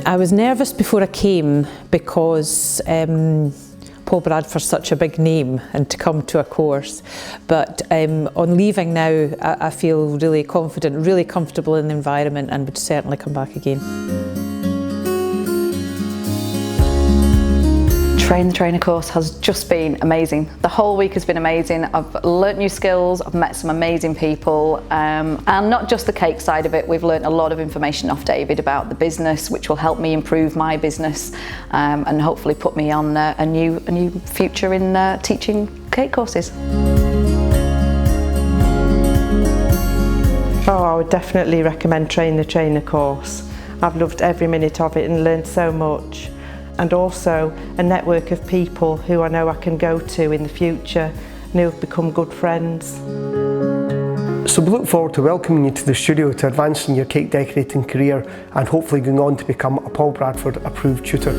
I was nervous before I came because Paul Bradford's such a big name and to come to a course, but on leaving now I feel really confident, really comfortable in the environment, and would certainly come back again. Train the Trainer course has just been amazing. The whole week has been amazing. I've learnt new skills, I've met some amazing people, and not just the cake side of it. We've learnt a lot of information off David about the business, which will help me improve my business and hopefully put me on a new future in teaching cake courses. Oh, I would definitely recommend Train the Trainer course. I've loved every minute of it and learned so much. And also a network of people who I know I can go to in the future and who have become good friends. So we look forward to welcoming you to the studio to advance in your cake decorating career and hopefully going on to become a Paul Bradford approved tutor.